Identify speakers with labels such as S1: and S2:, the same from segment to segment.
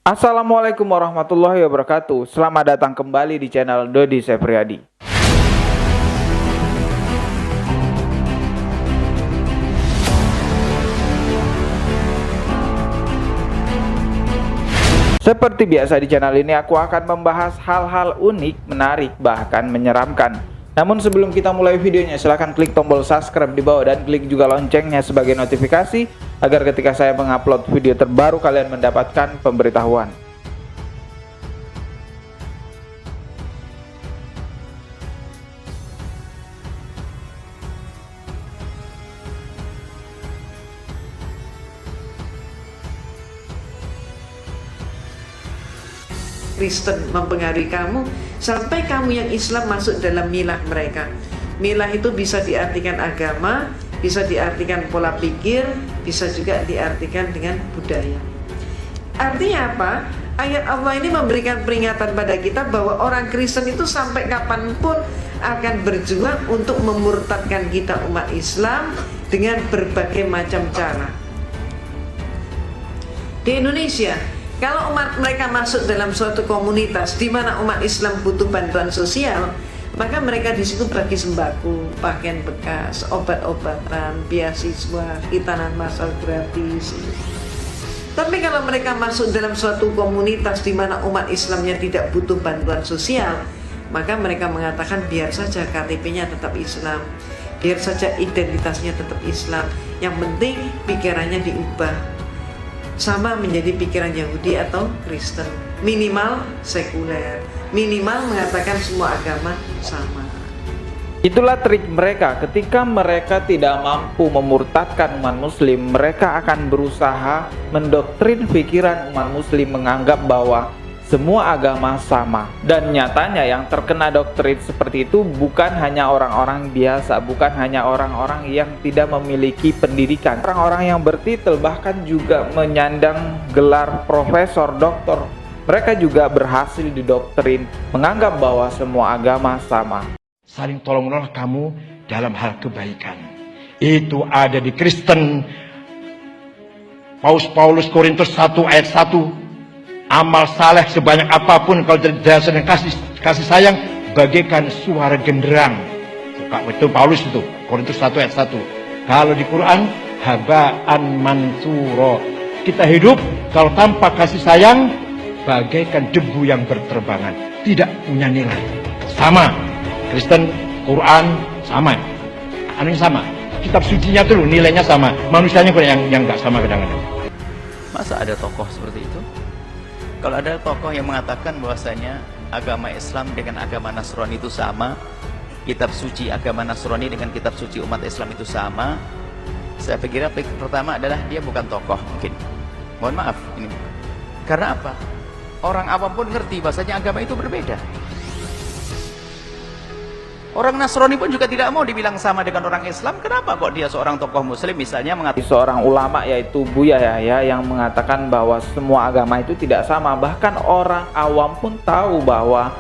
S1: Assalamualaikum warahmatullahi wabarakatuh. Selamat datang kembali di channel Dodi Sepriadi. Seperti biasa di channel ini aku akan membahas hal-hal unik, menarik, bahkan menyeramkan. Namun sebelum kita mulai videonya, silahkan klik tombol subscribe di bawah dan klik juga loncengnya sebagai notifikasi agar ketika saya mengupload video terbaru kalian mendapatkan pemberitahuan.
S2: Kristen mempengaruhi kamu sampai kamu yang Islam masuk dalam milah mereka. Milah itu bisa diartikan agama, bisa diartikan pola pikir, bisa juga diartikan dengan budaya. Artinya apa? Ayat Allah ini memberikan peringatan pada kita bahwa orang Kristen itu sampai kapanpun akan berjuang untuk memurtadkan kita umat Islam dengan berbagai macam cara. Di Indonesia, kalau umat mereka masuk dalam suatu komunitas di mana umat Islam butuh bantuan sosial, maka mereka di situ bagi sembako, pakaian bekas, obat-obatan, beasiswa, hitanan masal gratis. Tapi kalau mereka masuk dalam suatu komunitas di mana umat Islamnya tidak butuh bantuan sosial, maka mereka mengatakan biar saja KTP-nya tetap Islam, biar saja identitasnya tetap Islam, yang penting pikirannya diubah sama menjadi pikiran Yahudi atau Kristen, minimal sekuler, minimal mengatakan semua agama sama.
S1: Itulah trik mereka. Ketika mereka tidak mampu memurtadkan umat muslim, mereka akan berusaha mendoktrin pikiran umat muslim menganggap bahwa semua agama sama. Dan nyatanya yang terkena doktrin seperti itu bukan hanya orang-orang biasa, bukan hanya orang-orang yang tidak memiliki pendidikan. Orang-orang yang bertitel bahkan juga menyandang gelar profesor, doktor, mereka juga berhasil didoktrin menganggap bahwa semua agama sama.
S3: Saling tolong-menolong kamu dalam hal kebaikan. Itu ada di Kristen. Paulus Korintus 1 ayat 1. Amal saleh sebanyak apapun kalau didasarkan dengan kasih sayang bagaikan suara genderang. Itu Paulus itu, Korintus 1 ayat 1. Kalau di Quran, haba'an mansuro. Kita hidup kalau tanpa kasih sayang bagaikan debu yang berterbangan, tidak punya nilai. Sama, Kristen, Quran sama, anunya sama. Kitab sucinya tuh nilainya sama, manusianya kok yang nggak sama kadang-kadang.
S4: Masa ada tokoh seperti itu? Kalau ada tokoh yang mengatakan bahwasanya agama Islam dengan agama Nasrani itu sama, kitab suci agama Nasrani dengan kitab suci umat Islam itu sama, saya pikir pertama adalah dia bukan tokoh mungkin. Mohon maaf ini. Karena apa? Orang awam pun ngerti bahwasanya agama itu berbeda. Orang Nasrani pun juga tidak mau dibilang sama dengan orang Islam. Kenapa kok dia seorang tokoh muslim misalnya mengatakan
S1: Seorang ulama yaitu Buya Yahya yang mengatakan bahwa semua agama itu tidak sama. Bahkan orang awam pun tahu bahwa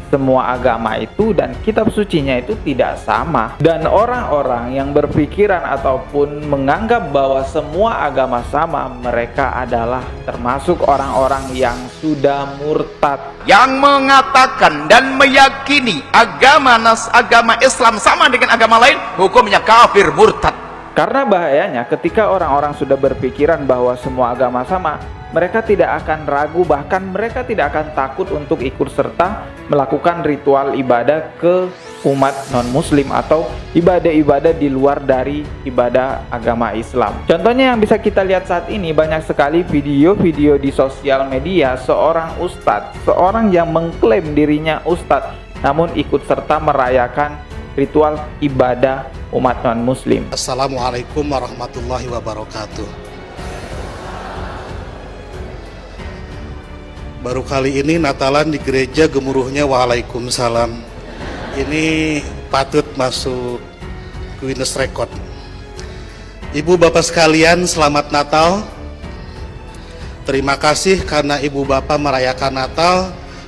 S1: semua agama itu dan kitab sucinya itu tidak sama. Dan orang-orang yang berpikiran ataupun menganggap bahwa semua agama sama, mereka adalah termasuk orang-orang yang sudah murtad.
S4: yang mengatakan dan meyakini agama Islam sama dengan agama lain, hukumnya kafir murtad.
S1: Karena bahayanya ketika orang-orang sudah berpikiran bahwa semua agama sama, mereka tidak akan ragu, bahkan mereka tidak akan takut untuk ikut serta melakukan ritual ibadah ke umat non-muslim atau ibadah-ibadah di luar dari ibadah agama Islam. Contohnya yang bisa kita lihat saat ini, banyak sekali video-video di sosial media seorang ustadz, seorang yang mengklaim dirinya ustadz, namun ikut serta merayakan ritual ibadah umat non-muslim.
S5: Assalamualaikum warahmatullahi wabarakatuh. Baru kali ini Natalan di gereja gemuruhnya Waalaikumsalam. Ini patut masuk Guinness Record. Ibu bapak sekalian, selamat Natal. Terima kasih karena ibu bapak merayakan Natal.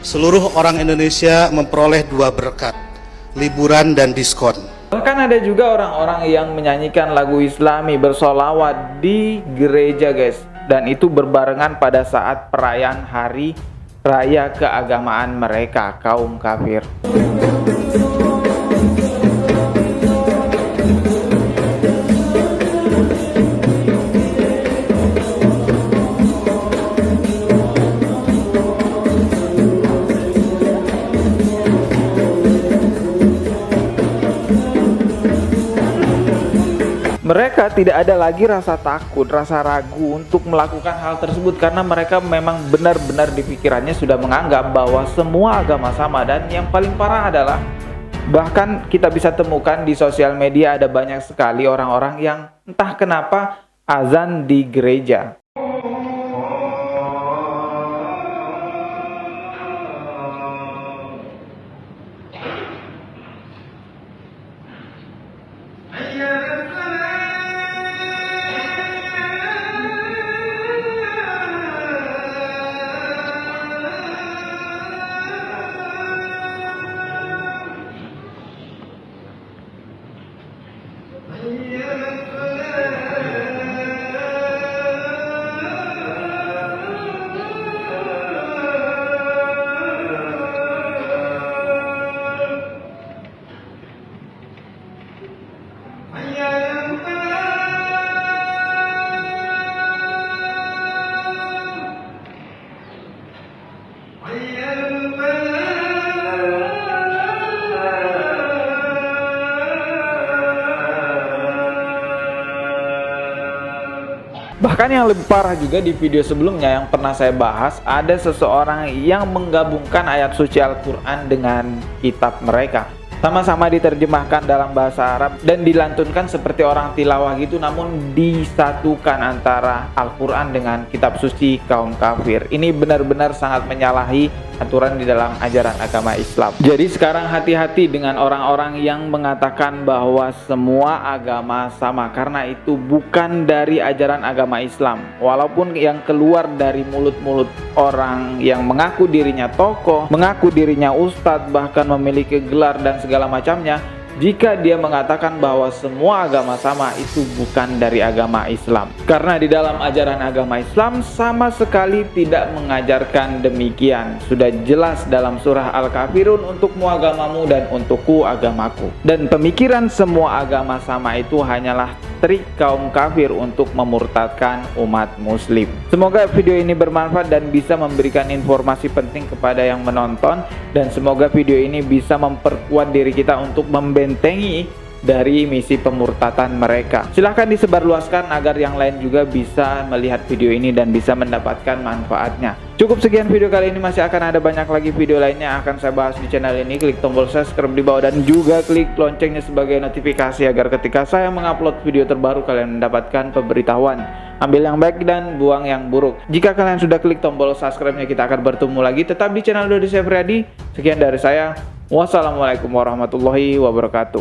S5: Seluruh orang Indonesia memperoleh 2 berkat, liburan dan diskon.
S1: Bahkan ada juga orang-orang yang menyanyikan lagu Islami bersolawat di gereja guys. Dan itu berbarengan pada saat perayaan hari raya keagamaan mereka, kaum kafir. Mereka tidak ada lagi rasa takut, rasa ragu untuk melakukan hal tersebut karena mereka memang benar-benar di pikirannya sudah menganggap bahwa semua agama sama. Dan yang paling parah adalah bahkan kita bisa temukan di sosial media ada banyak sekali orang-orang yang entah kenapa azan di gereja. Bahkan yang lebih parah juga di video sebelumnya yang pernah saya bahas, ada seseorang yang menggabungkan ayat suci Al-Quran dengan kitab mereka. Sama-sama diterjemahkan dalam bahasa Arab dan dilantunkan seperti orang tilawah gitu, namun disatukan antara Al-Quran dengan kitab suci kaum kafir. Ini benar-benar sangat menyalahi aturan di dalam ajaran agama Islam. Jadi sekarang hati-hati dengan orang-orang yang mengatakan bahwa semua agama sama, karena itu bukan dari ajaran agama Islam. Walaupun yang keluar dari mulut-mulut orang yang mengaku dirinya tokoh, mengaku dirinya ustadz, bahkan memiliki gelar dan segala macamnya, jika dia mengatakan bahwa semua agama sama, itu bukan dari agama Islam. Karena di dalam ajaran agama Islam sama sekali tidak mengajarkan demikian. Sudah jelas dalam surah Al-Kafirun, untukmu agamamu dan untukku agamaku. Dan pemikiran semua agama sama itu hanyalah trik kaum kafir untuk memurtadkan umat muslim. Semoga video ini bermanfaat dan bisa memberikan informasi penting kepada yang menonton, dan semoga video ini bisa memperkuat diri kita untuk membentengi dari misi pemurtatan mereka. Silahkan disebarluaskan agar yang lain juga bisa melihat video ini dan bisa mendapatkan manfaatnya. Cukup sekian video kali ini, masih akan ada banyak lagi video lainnya yang akan saya bahas di channel ini. Klik tombol subscribe di bawah dan juga klik loncengnya sebagai notifikasi agar ketika saya mengupload video terbaru kalian mendapatkan pemberitahuan. Ambil yang baik dan buang yang buruk. Jika kalian sudah klik tombol subscribe-nya, kita akan bertemu lagi tetap di channel Dodi Sefriadi. Sekian dari saya. Wassalamualaikum warahmatullahi wabarakatuh.